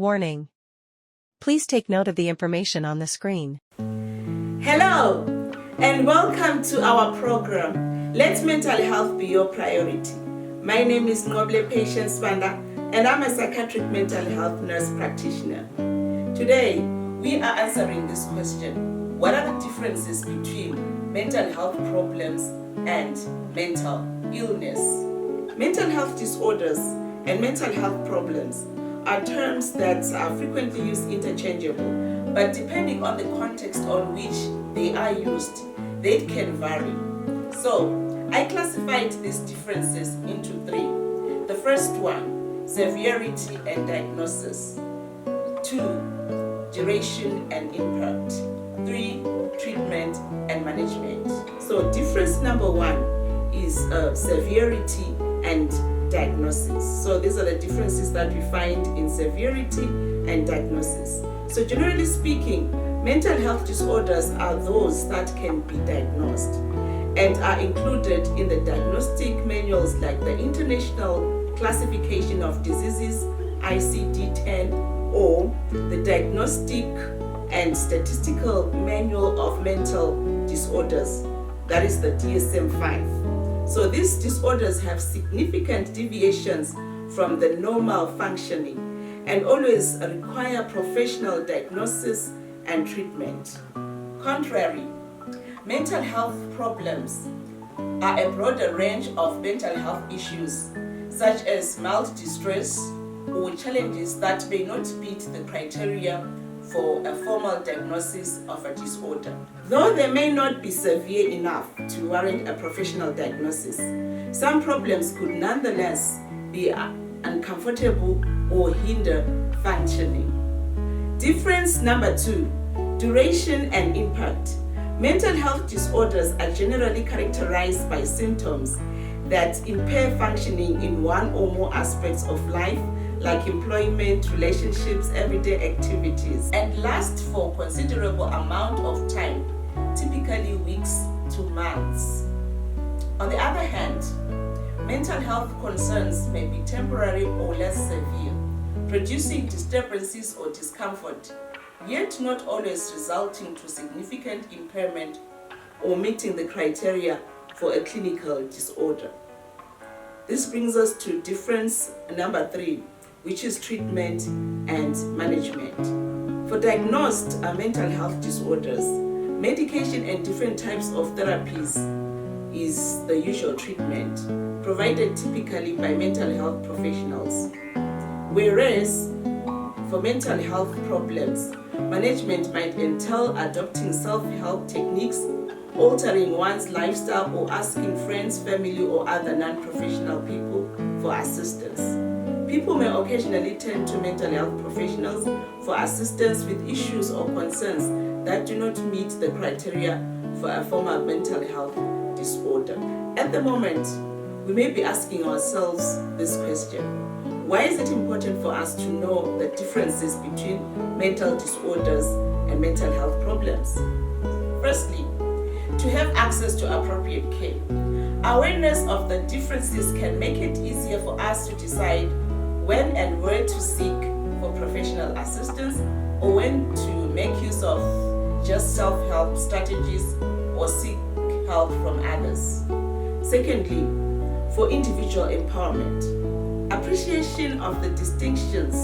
Warning. Please take note of the information on the screen. Hello, and welcome to our program, Let Mental Health Be Your Priority. My name is Noble Patience Vanda, and I'm a psychiatric mental health nurse practitioner. Today, we are answering this question: what are the differences between mental health problems and mental illness? Mental health disorders and mental health problems are terms that are frequently used interchangeable, but depending on the context on which they are used, they can vary. So, I classified these differences into three. The first one, severity and diagnosis. 2, duration and impact. 3, treatment and management. So difference number 1 is severity and diagnosis. So these are the differences that we find in severity and diagnosis. So generally speaking, mental health disorders are those that can be diagnosed and are included in the diagnostic manuals like the International Classification of Diseases, ICD-10, or the Diagnostic and Statistical Manual of Mental Disorders, that is the DSM-5. So these disorders have significant deviations from the normal functioning and always require professional diagnosis and treatment. Contrary, mental health problems are a broader range of mental health issues such as mild distress or challenges that may not meet the criteria for a formal diagnosis of a disorder. Though they may not be severe enough to warrant a professional diagnosis, some problems could nonetheless be uncomfortable or hinder functioning. Difference number 2, duration and impact. Mental health disorders are generally characterized by symptoms that impair functioning in one or more aspects of life, like employment, relationships, everyday activities, and last for a considerable amount of time, typically weeks to months. On the other hand, mental health concerns may be temporary or less severe, producing disturbances or discomfort, yet not always resulting to significant impairment or meeting the criteria for a clinical disorder. This brings us to difference number 3, which is treatment and management. For diagnosed mental health disorders, medication and different types of therapies is the usual treatment, provided typically by mental health professionals. Whereas for mental health problems, management might entail adopting self-help techniques, altering one's lifestyle, or asking friends, family, or other non-professional people for assistance. People may occasionally turn to mental health professionals for assistance with issues or concerns that do not meet the criteria for a formal mental health disorder. At the moment, we may be asking ourselves this question: why is it important for us to know the differences between mental disorders and mental health problems? Firstly, to have access to appropriate care. Awareness of the differences can make it easier for us to decide when and where to seek for professional assistance, or when to make use of just self-help strategies or seek help from others. Secondly, for individual empowerment. Appreciation of the distinctions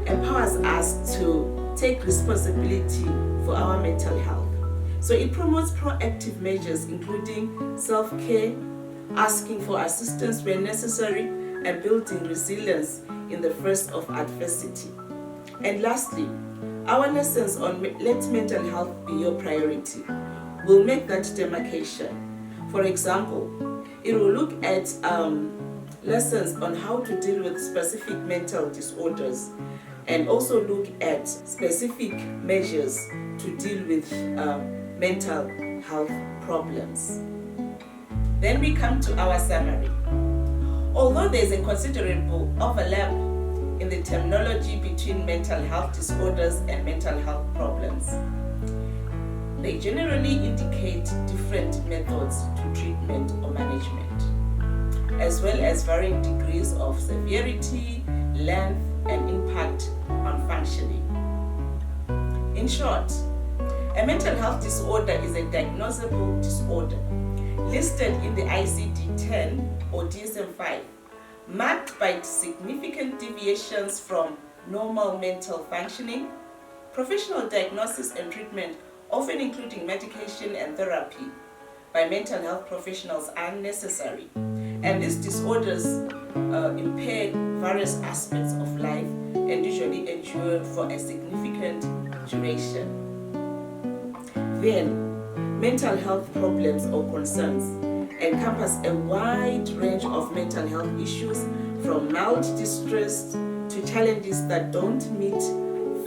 empowers us to take responsibility for our mental health. So it promotes proactive measures including self-care, asking for assistance when necessary, and building resilience in the face of adversity. And lastly, our lessons on Let Mental Health Be Your Priority will make that demarcation. For example, it will look at lessons on how to deal with specific mental disorders, and also look at specific measures to deal with mental health problems. Then we come to our summary. Although there is a considerable overlap in the terminology between mental health disorders and mental health problems, they generally indicate different methods to treatment or management, as well as varying degrees of severity, length, and impact on functioning. In short, a mental health disorder is a diagnosable disorder listed in the ICD-10 or DSM-5, marked by significant deviations from normal mental functioning. Professional diagnosis and treatment, often including medication and therapy by mental health professionals, are necessary. And these disorders impair various aspects of life and usually endure for a significant duration. Then, mental health problems or concerns encompass a wide range of mental health issues, from mild distress to challenges that don't meet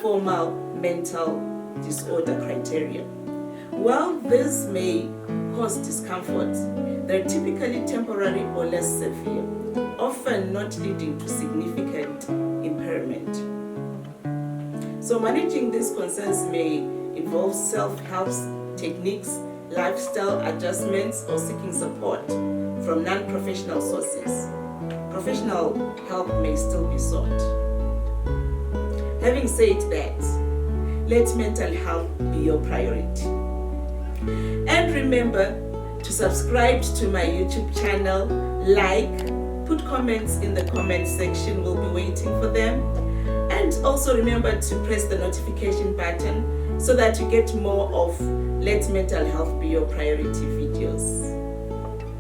formal mental disorder criteria. While this may cause discomfort, they're typically temporary or less severe, often not leading to significant impairment. So managing these concerns may involve self-help techniques, lifestyle adjustments, or seeking support from non-professional sources. Professional help may still be sought. Having said that, let mental health be your priority. And remember to subscribe to my YouTube channel, put comments in the comment section, we'll be waiting for them. And also remember to press the notification button so that you get more of Let Mental Health Be Your Priority videos.